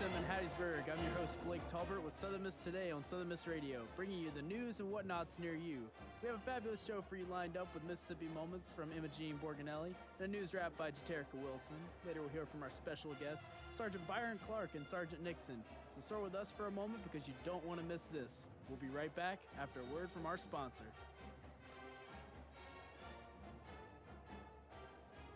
USM in Hattiesburg. I'm your host, Blake Talbert, with Southern Miss Today on Southern Miss Radio, bringing you the news and whatnots near you. We have a fabulous show for you lined up with Mississippi Moments from Imogene Borganelli and a news wrap by Jaterica Wilson. Later, we'll hear from our special guests, Sergeant Byron Clark and Sergeant Nixon. So start with us for a moment because you don't want to miss this. We'll be right back after a word from our sponsor.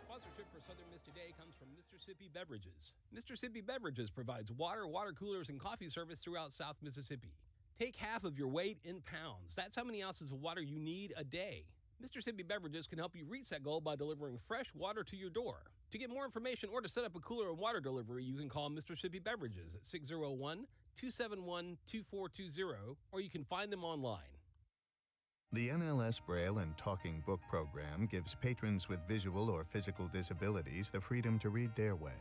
Sponsorship for Southern Miss Today comes from Mississippi Beverages. Mississippi Beverages provides water coolers, and coffee service throughout South Mississippi. Take half of your weight in pounds. That's how many ounces of water you need a day. Mississippi Beverages can help you reach that goal by delivering fresh water to your door. To get more information or to set up a cooler and water delivery, you can call Mississippi Beverages at 601-271-2420, or you can find them online. The NLS Braille and Talking Book program gives patrons with visual or physical disabilities the freedom to read their way.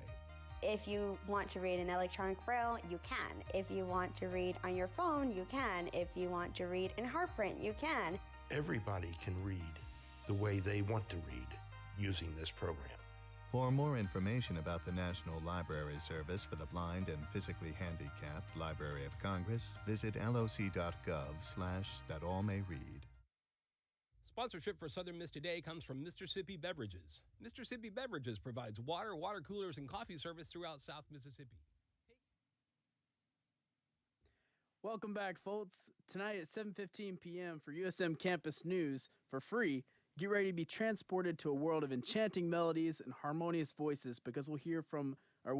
If you want to read in electronic Braille, you can. If you want to read on your phone, you can. If you want to read in heart print, you can. Everybody can read the way they want to read using this program. For more information about the National Library Service for the Blind and Physically Handicapped Library of Congress, visit loc.gov/thatallmayread. Sponsorship for Southern Miss Today comes from Mississippi Beverages. Mississippi Beverages provides water coolers, and coffee service throughout South Mississippi. Welcome back, folks. Tonight at 7:15 p.m. for USM Campus News for free. Get ready to be transported to a world of enchanting melodies and harmonious voices because we'll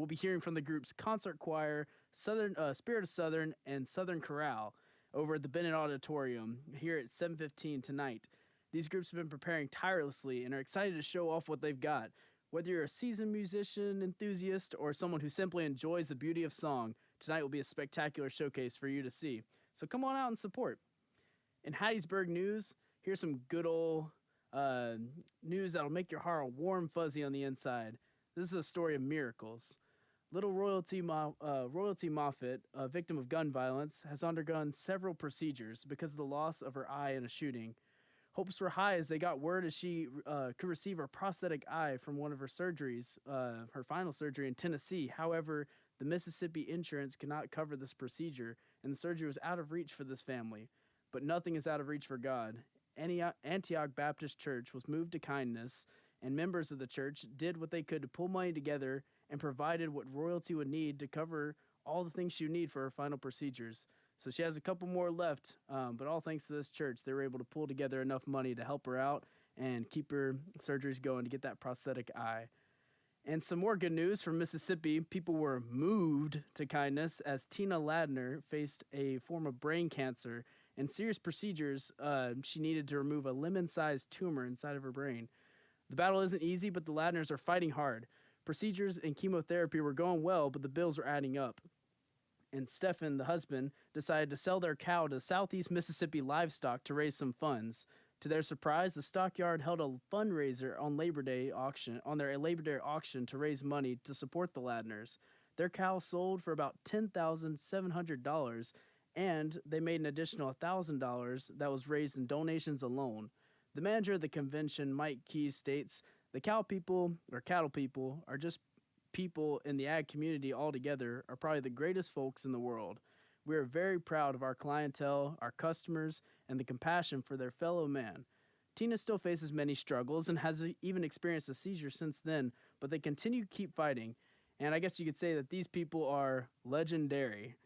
be hearing from the groups Concert Choir, Southern Spirit of Southern, and Southern Chorale over at the Bennett Auditorium here at 7:15 tonight. These groups have been preparing tirelessly and are excited to show off what they've got. Whether you're a seasoned musician, enthusiast, or someone who simply enjoys the beauty of song, tonight will be a spectacular showcase for you to see. So come on out and support. In Hattiesburg news, here's some good old news that'll make your heart warm fuzzy on the inside. This is a story of miracles. Little Royalty Moffett, a victim of gun violence, has undergone several procedures because of the loss of her eye in a shooting. Hopes were high as they got word as she could receive her prosthetic eye from one of her surgeries, her final surgery in Tennessee. However, the Mississippi insurance could not cover this procedure, and the surgery was out of reach for this family. But nothing is out of reach for God. Antioch Baptist Church was moved to kindness, and members of the church did what they could to pull money together and provided what Royalty would need to cover all the things she would need for her final procedures. So she has a couple more left, but all thanks to this church, they were able to pull together enough money to help her out and keep her surgeries going to get that prosthetic eye. And some more good news from Mississippi. People were moved to kindness as Tina Ladner faced a form of brain cancer and serious procedures. She needed to remove a lemon-sized tumor inside of her brain. The battle isn't easy, but the Ladners are fighting hard. Procedures and chemotherapy were going well, but the bills were adding up. And Stephen, the husband, decided to sell their cow to Southeast Mississippi Livestock to raise some funds. To their surprise, the stockyard held a fundraiser on their Labor Day auction to raise money to support the Ladners. Their cow sold for about $10,700, and they made an additional $1,000 that was raised in donations alone. The manager of the convention, Mike Keyes, states, "The cattle people are just people in the ag community altogether are probably the greatest folks in the world. We are very proud of our clientele, our customers, and the compassion for their fellow man." Tina still faces many struggles and has even experienced a seizure since then, but they continue to keep fighting. And I guess you could say that these people are legendary.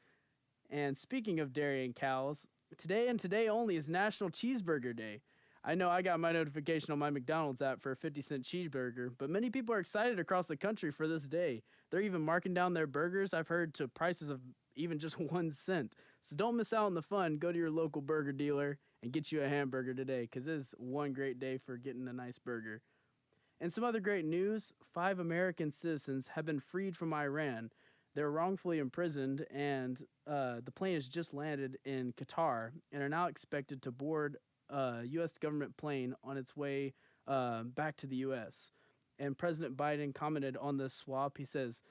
And speaking of dairy and cows, today and today only is National Cheeseburger Day. I know I got my notification on my McDonald's app for a 50-cent cheeseburger, but many people are excited across the country for this day. They're even marking down their burgers, I've heard, to prices of even just 1 cent. So don't miss out on the fun. Go to your local burger dealer and get you a hamburger today, because it is one great day for getting a nice burger. And some other great news, 5 American citizens have been freed from Iran. They were wrongfully imprisoned, and the plane has just landed in Qatar and are now expected to board a U.S. government plane on its way back to the U.S. And President Biden commented on this swap. He says,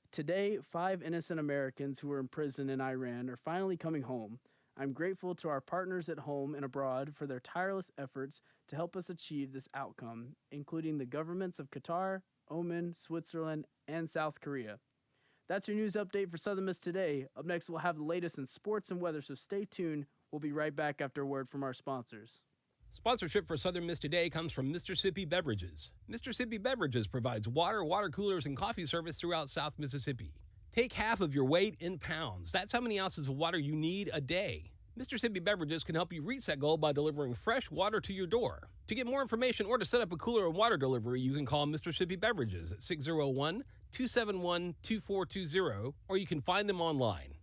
"Today, 5 innocent Americans who were imprisoned in Iran are finally coming home. I'm grateful to our partners at home and abroad for their tireless efforts to help us achieve this outcome, including the governments of Qatar, Oman, Switzerland, and South Korea. That's your news update for Southern Miss today. Up next, we'll have the latest in sports and weather, so stay tuned. We'll be right back after a word from our sponsors. Sponsorship for Southern Miss Today comes from Mississippi Beverages. Mississippi Beverages provides water, water coolers, and coffee service throughout South Mississippi. Take half of your weight in pounds. That's how many ounces of water you need a day. Mississippi Beverages can help you reach that goal by delivering fresh water to your door. To get more information or to set up a cooler and water delivery, you can call Mississippi Beverages at 601-271-2420, or you can find them online.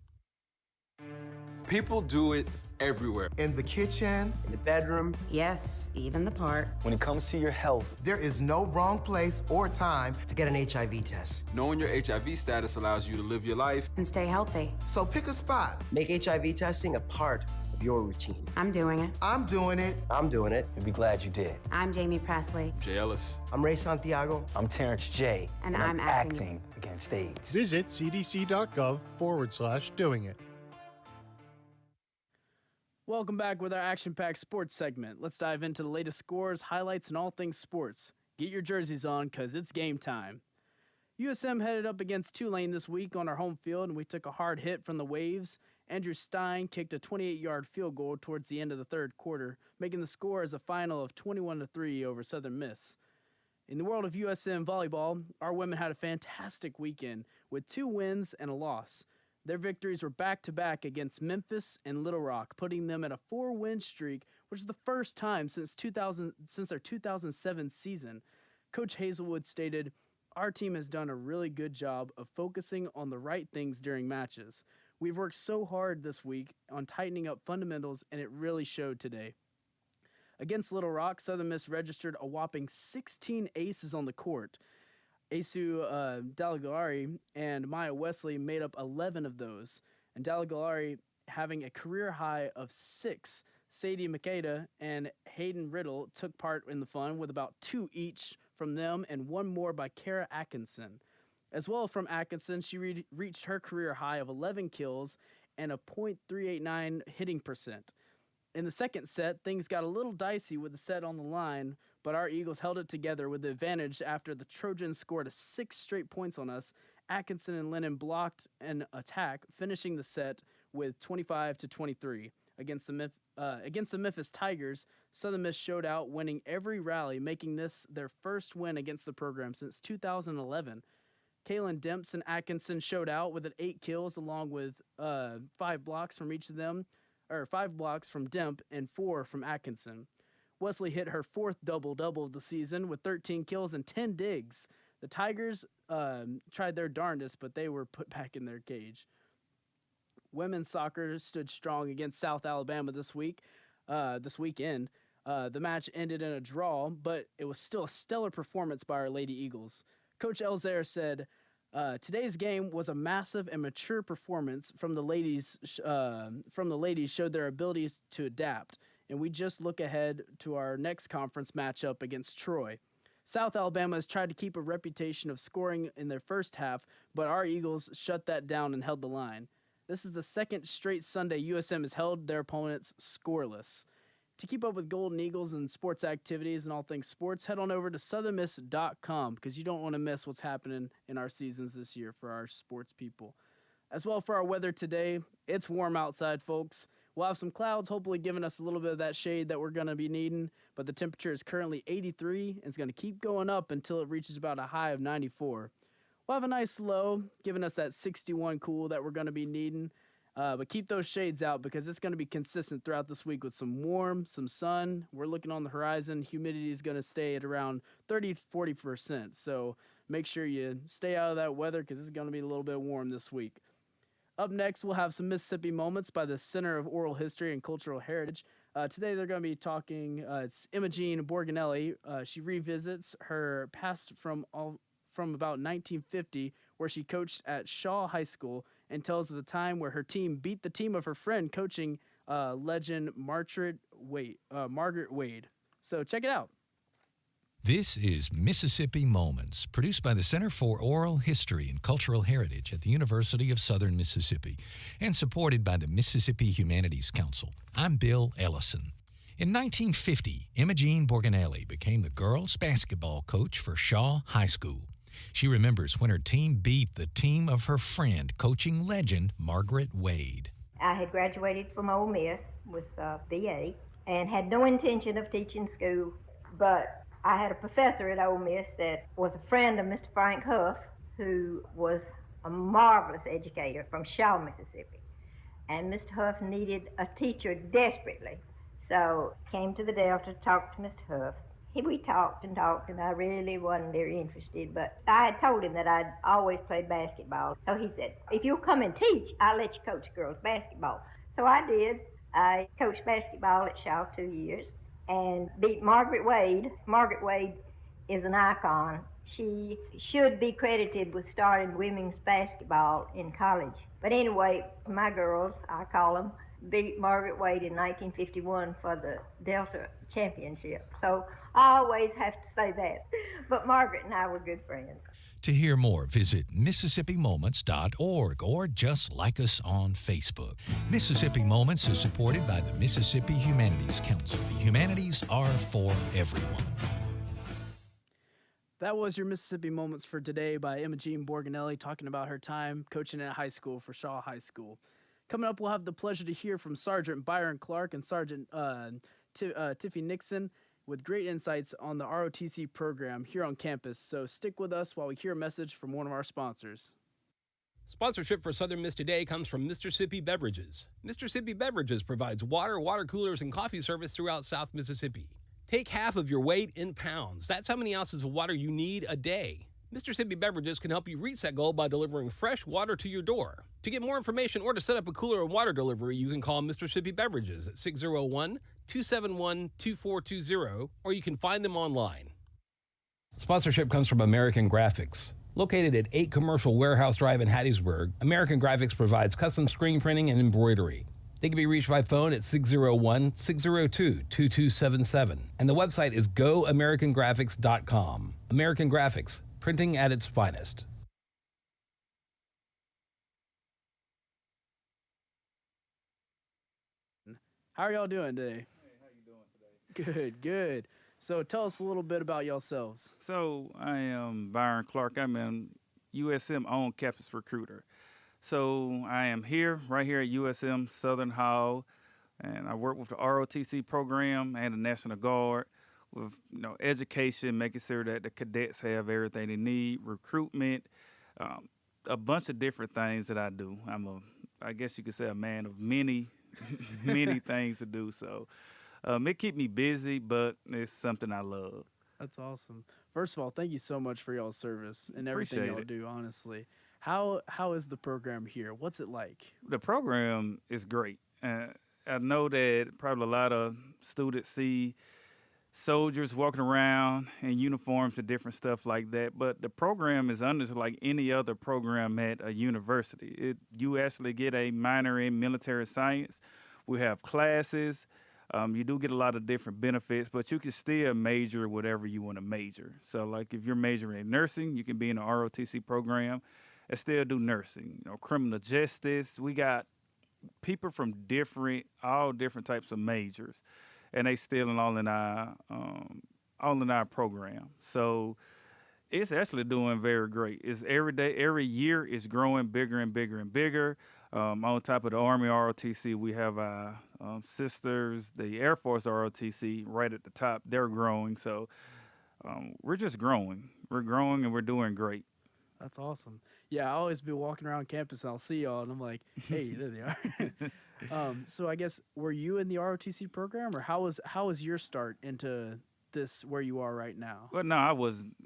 People do it everywhere. In the kitchen, in the bedroom. Yes, even the park. When it comes to your health, there is no wrong place or time to get an HIV test. Knowing your HIV status allows you to live your life and stay healthy. So pick a spot. Make HIV testing a part of your routine. I'm doing it. I'm doing it. I'm doing it. You'll be glad you did. I'm Jamie Presley. I'm Jay Ellis. I'm Ray Santiago. I'm Terrence J. And I'm acting against AIDS. Visit cdc.gov/doing it. Welcome back with our action-packed sports segment. Let's dive into the latest scores, highlights, and all things sports. Get your jerseys on, because it's game time. USM headed up against Tulane this week on our home field, and we took a hard hit from the Waves. Andrew Stein kicked a 28-yard field goal towards the end of the third quarter, making the score as a final of 21-3 over Southern Miss. In the world of USM volleyball, our women had a fantastic weekend with 2 wins and a loss. Their victories were back-to-back against Memphis and Little Rock, putting them at a 4-win streak, which is the first time since their 2007 season. Coach Hazelwood stated, "Our team has done a really good job of focusing on the right things during matches. We've worked so hard this week on tightening up fundamentals, and it really showed today." Against Little Rock, Southern Miss registered a whopping 16 aces on the court. Asu Dalagalari and Maya Wesley made up 11 of those, and Dalagalari having a career high of 6. Sadie Makeda and Hayden Riddle took part in the fun with about 2 each from them and 1 more by Kara Atkinson. As well from Atkinson, she reached her career high of 11 kills and a .389 hitting percent. In the second set, things got a little dicey with the set on the line, but our Eagles held it together with the advantage after the Trojans scored 6 straight points on us. Atkinson and Lennon blocked an attack, finishing the set with 25-23. Against the Memphis Tigers, Southern Miss showed out, winning every rally, making this their first win against the program since 2011. Kaylin Demps and Atkinson showed out with 8 kills, along with 5 blocks from each of them, or 5 blocks from Demp and 4 from Atkinson. Wesley hit her 4th double-double of the season with 13 kills and 10 digs. The Tigers tried their darndest, but they were put back in their cage. Women's soccer stood strong against South Alabama this weekend. The match ended in a draw, but it was still a stellar performance by our Lady Eagles. Coach Elzair said, "Today's game was a massive and mature performance from the ladies. Showed their abilities to adapt, and we just look ahead to our next conference matchup against Troy. South Alabama has tried to keep a reputation of scoring in their first half, but our Eagles shut that down and held the line. This is the second straight Sunday USM has held their opponents scoreless." To keep up with Golden Eagles and sports activities and all things sports, head on over to southernmiss.com because you don't want to miss what's happening in our seasons this year for our sports people. As well, for our weather today, it's warm outside, folks. We'll have some clouds, hopefully giving us a little bit of that shade that we're going to be needing, but the temperature is currently 83 and it's going to keep going up until it reaches about a high of 94. We'll have a nice low, giving us that 61 cool that we're going to be needing. But keep those shades out because it's going to be consistent throughout this week with some warm, some sun. We're looking on the horizon. Humidity is going to stay at around 30-40%. So make sure you stay out of that weather because it's going to be a little bit warm this week. Up next, we'll have some Mississippi Moments by the Center of Oral History and Cultural Heritage. Today, they're going to be talking, it's Imogene Borganelli. She revisits her past from about 1950, where she coached at Shaw High School, and tells of the time where her team beat the team of her friend coaching legend Margaret Wade. So check it out. This is Mississippi Moments, produced by the Center for Oral History and Cultural Heritage at the University of Southern Mississippi and supported by the Mississippi Humanities Council. I'm Bill Ellison. In 1950, Imogene Borganelli became the girls' basketball coach for Shaw High School. She remembers when her team beat the team of her friend, coaching legend Margaret Wade. I had graduated from Ole Miss with BA and had no intention of teaching school, but I had a professor at Ole Miss that was a friend of Mr. Frank Huff, who was a marvelous educator from Shaw, Mississippi. And Mr. Huff needed a teacher desperately. So came to the Delta to talk to Mr. Huff. We talked, and I really wasn't very interested, but I had told him that I'd always played basketball. So he said, if you'll come and teach, I'll let you coach girls basketball. So I did. I coached basketball at Shaw 2 years and beat Margaret Wade. Margaret Wade is an icon. She should be credited with starting women's basketball in college. But anyway, my girls, I call them, beat Margaret Wade in 1951 for the Delta Championship. So I always have to say that. But Margaret and I were good friends. To hear more, visit MississippiMoments.org or just like us on Facebook. Mississippi Moments is supported by the Mississippi Humanities Council. The humanities are for everyone. That was your Mississippi Moments for today by Imogene Borganelli talking about her time coaching at high school for Shaw High School. Coming up, we'll have the pleasure to hear from Sergeant Byron Clark and Sergeant Tiffy Nixon with great insights on the ROTC program here on campus. So stick with us while we hear a message from one of our sponsors. Sponsorship for Southern Miss Today comes from Mississippi Beverages. Mississippi Beverages provides water, water coolers, and coffee service throughout South Mississippi. Take half of your weight in pounds. That's how many ounces of water you need a day. Mississippi Beverages can help you reach that goal by delivering fresh water to your door. To get more information or to set up a cooler and water delivery, you can call Mississippi Beverages at 601-271-2420, or you can find them online. Sponsorship comes from American Graphics. Located at 8 Commercial Warehouse Drive in Hattiesburg, American Graphics provides custom screen printing and embroidery. They can be reached by phone at 601-602-2277, and the website is goamericangraphics.com. American Graphics, printing at its finest. How are y'all doing today? Hey, how you doing today? Good, good. So tell us a little bit about yourselves. So I am Byron Clark. I'm an USM on-campus recruiter. So I am right here at USM Southern Hall, and I work with the ROTC program and the National Guard with education, making sure that the cadets have everything they need, recruitment, a bunch of different things that I do. I guess you could say, a man of many things to do. So it keeps me busy, but it's something I love. That's awesome. First of all, thank you so much for y'all's service and everything y'all do, honestly. How is the program here? What's it like? The program is great. I know that probably a lot of students see soldiers walking around in uniforms and different stuff like that, but the program is under like any other program at a university. You actually get a minor in military science. We have classes. You do get a lot of different benefits, but you can still major whatever you want to major. So like if you're majoring in nursing, you can be in the ROTC program and still do nursing. Criminal justice, we got people from all different types of majors, and they still all in our program. So it's actually doing very great. It's every year it's growing bigger and bigger and bigger. On top of the Army ROTC, we have our sisters, the Air Force ROTC, right at the top. They're growing. So we're just growing. We're growing and we're doing great. That's awesome. Yeah, I'll always be walking around campus and I'll see y'all and I'm like, hey, there they are. So I guess, were you in the ROTC program, or how was your start into this where you are right now? Well, no,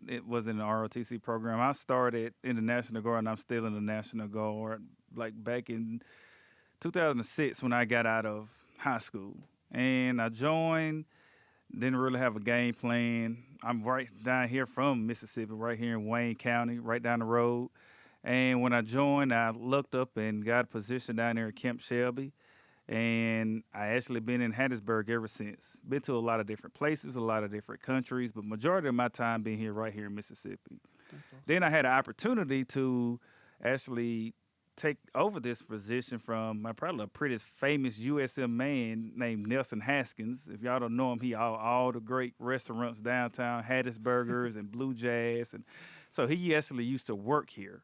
it was in the ROTC program. I started in the National Guard and I'm still in the National Guard like back in 2006 when I got out of high school. And I joined, didn't really have a game plan. I'm right down here from Mississippi, right here in Wayne County, right down the road. And when I joined, I looked up and got a position down there at Camp Shelby. And I actually been in Hattiesburg ever since. Been to a lot of different places, a lot of different countries, but majority of my time being here right here in Mississippi. That's awesome. Then I had an opportunity to actually take over this position from probably a pretty famous USM man named Nelson Haskins. If y'all don't know him, he all the great restaurants downtown, Hattiesburgers and Blue Jazz and So he actually used to work here.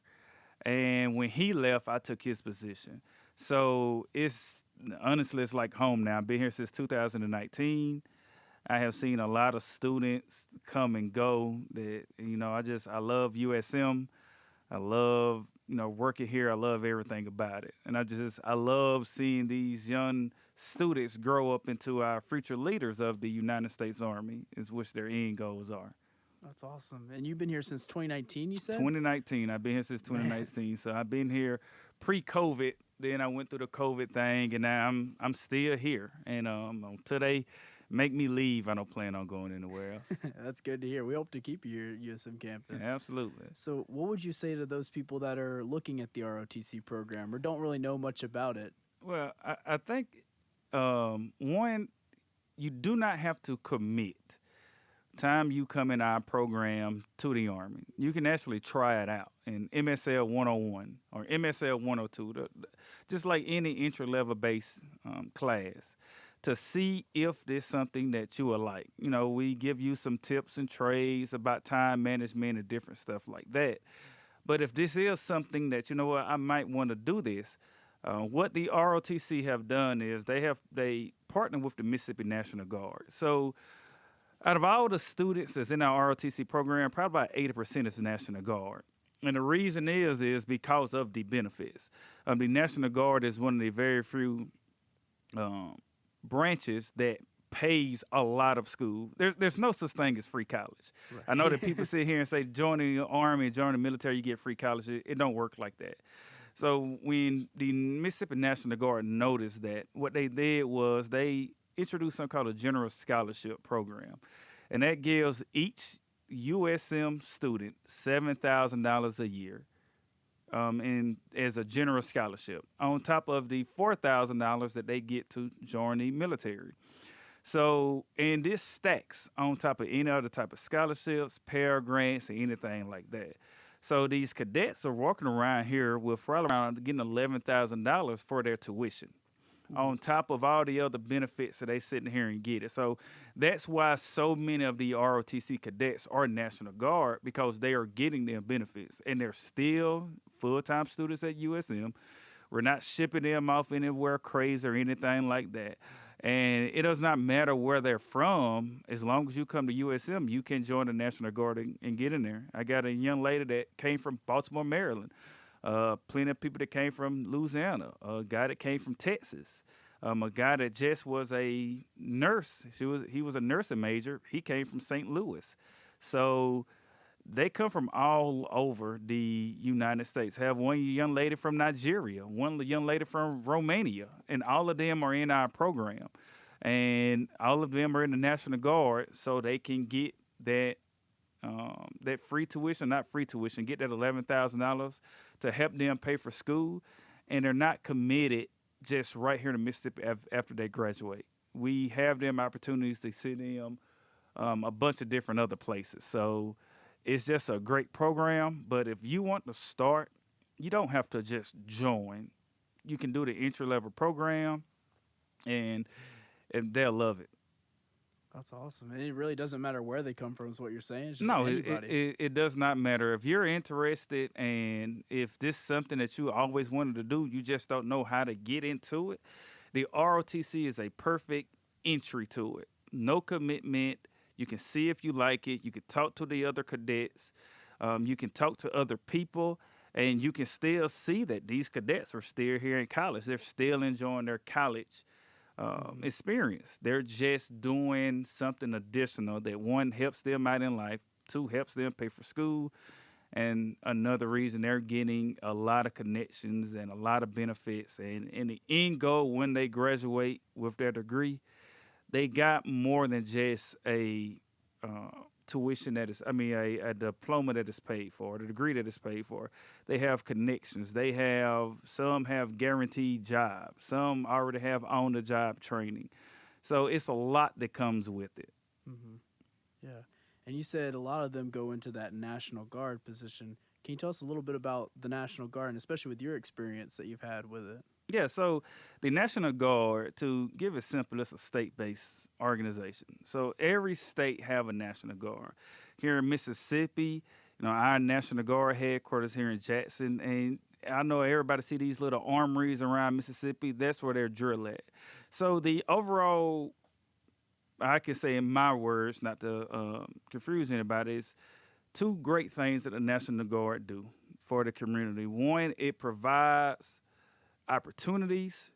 And when he left, I took his position. So honestly, it's like home now. I've been here since 2019. I have seen a lot of students come and go that, I love USM. I love, working here. I love everything about it. And I love seeing these young students grow up into our future leaders of the United States Army, is which their end goals are. That's awesome. And you've been here since 2019, you said? 2019. I've been here since 2019. So I've been here pre-COVID. Then I went through the COVID thing, and now I'm still here. And until they make me leave, I don't plan on going anywhere else. That's good to hear. We hope to keep you here at USM campus. Absolutely. So what would you say to those people that are looking at the ROTC program or don't really know much about it? Well, I think, one, you do not have to commit time you come in our program to the Army. You can actually try it out in MSL 101 or MSL 102, just like any entry-level base class, to see if there's something that you would like. We give you some tips and trades about time management and different stuff like that. But if this is something that, I might want to do this, what the ROTC have done is they partner with the Mississippi National Guard. So out of all the students that's in our ROTC program, probably about 80% is National Guard. And the reason is because of the benefits. The National Guard is one of the very few branches that pays a lot of school. There's no such thing as free college. Right. I know that people sit here and say, join the Army, join the military, you get free college. It don't work like that. So when the Mississippi National Guard noticed that, what they did was they introduced something called a General Scholarship Program. And that gives each USM student $7,000 a year as a general scholarship, on top of the $4,000 that they get to join the military. So, and this stacks on top of any other type of scholarships, Pell Grants, or anything like that. So these cadets are walking around here with probably around getting $11,000 for their tuition, on top of all the other benefits that they sitting here and get it. So that's why so many of the ROTC cadets are National Guard, because they are getting their benefits, and they're still full-time students at USM. We're not shipping them off anywhere crazy or anything like that. And it does not matter where they're from. As long as you come to USM, you can join the National Guard and get in there. I got a young lady that came from Baltimore, Maryland. Plenty of people that came from Louisiana. A guy that came from Texas. A guy that just was a nurse. He was a nursing major. He came from St. Louis. So they come from all over the United States. Have one young lady from Nigeria, one young lady from Romania, and all of them are in our program. And all of them are in the National Guard, so they can get that free tuition, not free tuition, get that $11,000 to help them pay for school. And they're not committed just right here in Mississippi after they graduate. We have them opportunities to see them a bunch of different other places. So it's just a great program, but if you want to start, you don't have to just join. You can do the entry-level program, and they'll love it. That's awesome. And it really doesn't matter where they come from is what you're saying? It's just No, anybody. it does not matter. If you're interested and if this is something that you always wanted to do, you just don't know how to get into it, the ROTC is a perfect entry to it. No commitment. You can see if you like it. You can talk to the other cadets. You can talk to other people. And you can still see that these cadets are still here in college. They're still enjoying their college experience. They're just doing something additional that, one, helps them out in life, two, helps them pay for school, and another reason they're getting a lot of connections and a lot of benefits. And in the end goal, when they graduate with their degree, they got more than just a tuition that is, a diploma that is paid for, the degree that is paid for. They have connections. Some have guaranteed jobs. Some already have on-the-job training. So it's a lot that comes with it. Mm-hmm. Yeah. And you said a lot of them go into that National Guard position. Can you tell us a little bit about the National Guard, and especially with your experience that you've had with it? Yeah, so the National Guard, to give it simple, it's a state-based organization. So every state have a National Guard. Here in Mississippi, our National Guard headquarters here in Jackson, and I know everybody see these little armories around Mississippi. That's where they're drilled at. So the overall, I can say in my words, not to confuse anybody, is two great things that the National Guard do for the community. One, it provides opportunities,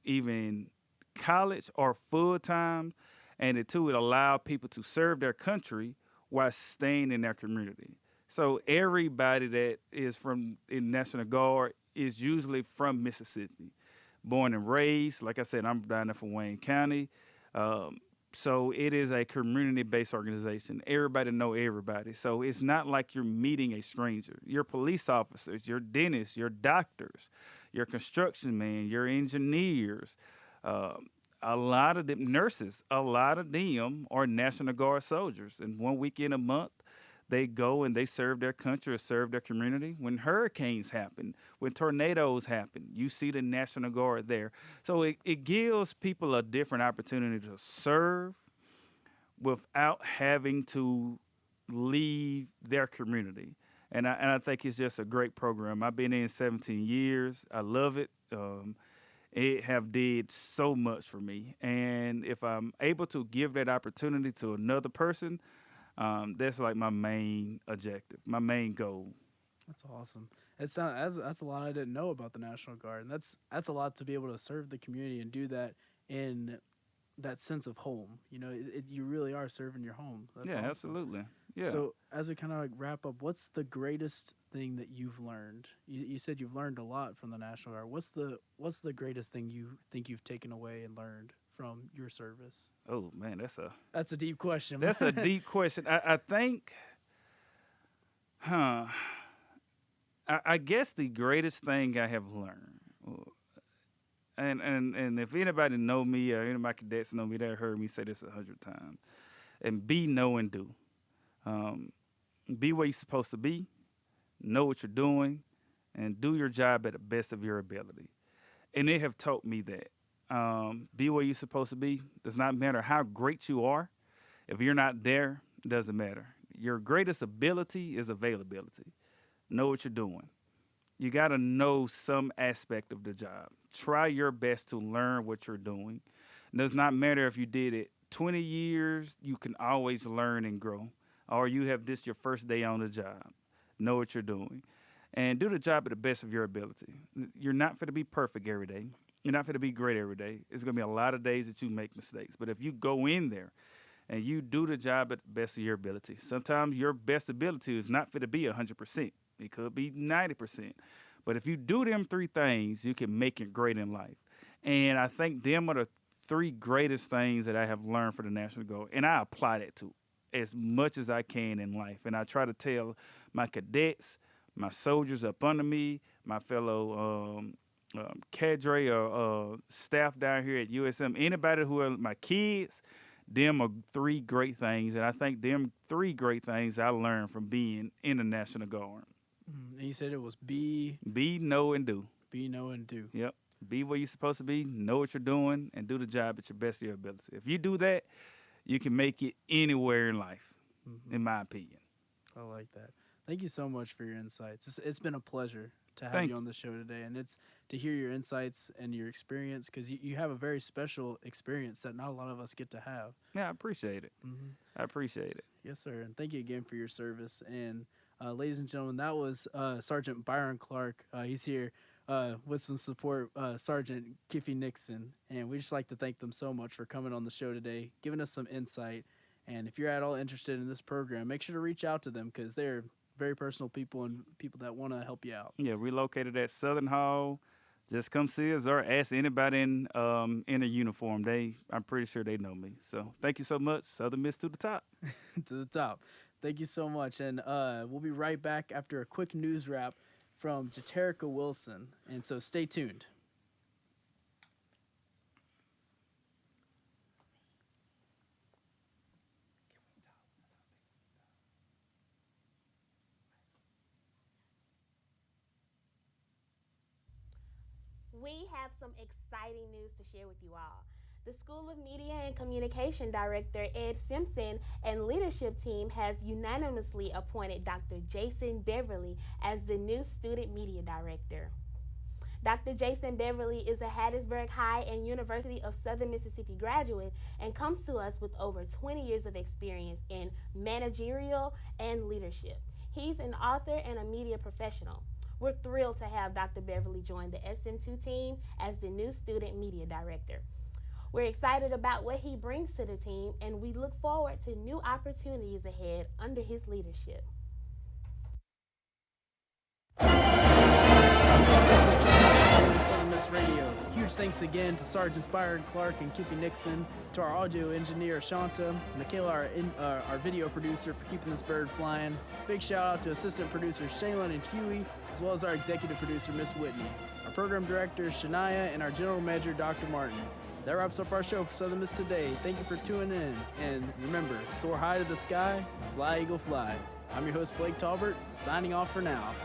even college or full-time, and the two, it allows people to serve their country while staying in their community. So everybody that is in National Guard is usually from Mississippi, born and raised. Like I said, I'm down there from Wayne County. So it is a community-based organization. Everybody know everybody. So it's not like you're meeting a stranger. Your police officers, your dentists, your doctors, your construction men, your engineers, a lot of them nurses, a lot of them are National Guard soldiers. And 1 weekend a month, they go and they serve their country or serve their community. When hurricanes happen, when tornadoes happen, you see the National Guard there. So it gives people a different opportunity to serve without having to leave their community. And I think it's just a great program. I've been in 17 years. I love it. It have did so much for me. And if I'm able to give that opportunity to another person, that's like my main objective, my main goal. That's awesome. That's a lot I didn't know about the National Guard, and that's a lot to be able to serve the community and do that in that sense of home. You really are serving your home. That's awesome. Absolutely. Yeah. So as we kind of wrap up, what's the greatest thing that you've learned? You said you've learned a lot from the National Guard. What's the greatest thing you think you've taken away and learned from your service? Oh man, that's a deep question. That's a deep question. I think, I guess the greatest thing I have learned, and if anybody know me or any of my cadets know me, they heard me say this 100 times, and be, know, and do. Be where you're supposed to be, know what you're doing, and do your job at the best of your ability. And they have taught me that. Be where you're supposed to be. Does not matter how great you are. If you're not there, it doesn't matter. Your greatest ability is availability. Know what you're doing. You got to know some aspect of the job. Try your best to learn what you're doing. It does not matter if you did it 20 years, you can always learn and grow. Or you have this your first day on the job. Know what you're doing. And do the job at the best of your ability. You're not going to be perfect every day. You're not going to be great every day. It's going to be a lot of days that you make mistakes. But if you go in there and you do the job at the best of your ability, sometimes your best ability is not going to be 100%. It could be 90%. But if you do them three things, you can make it great in life. And I think them are the three greatest things that I have learned for the National Guard. And I apply that to as much as I can in life. And I try to tell my cadets, my soldiers up under me, my fellow cadre or staff down here at USM, anybody who are my kids, them are three great things. And I think them three great things I learned from being in the National Guard. And you said it was be, know, and do. Be, know, and do. Yep. Be where you're supposed to be, know what you're doing, and do the job at your best of your ability. If you do that, you can make it anywhere in life, in my opinion. I like that. Thank you so much for your insights. It's been a pleasure to have you on the show today, and it's to hear your insights and your experience, because you have a very special experience that not a lot of us get to have. Yeah, I appreciate it. I appreciate it. Yes, sir, and thank you again for your service. And ladies and gentlemen, that was Sergeant Byron Clark. He's here with some support, Sergeant Kiffy Nixon, and we just like to thank them so much for coming on the show today, giving us some insight. And if you're at all interested in this program, make sure to reach out to them, because they're very personal people and people that want to help you out. Yeah, we located at Southern Hall. Just come see us or ask anybody in a uniform. I'm pretty sure they know me. So thank you so much. Southern Miss to the top. To the top. Thank you so much. And we'll be right back after a quick news wrap from Jaterica Wilson. And so stay tuned. We have some exciting news to share with you all. The School of Media and Communication Director Ed Simpson and leadership team has unanimously appointed Dr. Jason Beverly as the new Student Media Director. Dr. Jason Beverly is a Hattiesburg High and University of Southern Mississippi graduate and comes to us with over 20 years of experience in managerial and leadership. He's an author and a media professional. We're thrilled to have Dr. Beverly join the SM2 team as the new Student Media Director. We're excited about what he brings to the team, and we look forward to new opportunities ahead under his leadership. Southern Miss Radio. Huge thanks again to Sergeants Byron Clark and Kippy Nixon, to our audio engineer Shanta, Michaela, our video producer, for keeping this bird flying. Big shout out to assistant producers Shaylin and Huey, as well as our executive producer Miss Whitney. Our program director is Shania, and our general manager Dr. Martin. That wraps up our show for Southern Miss Today. Thank you for tuning in, and remember, soar high to the sky, fly eagle fly. I'm your host Blake Talbert, signing off for now.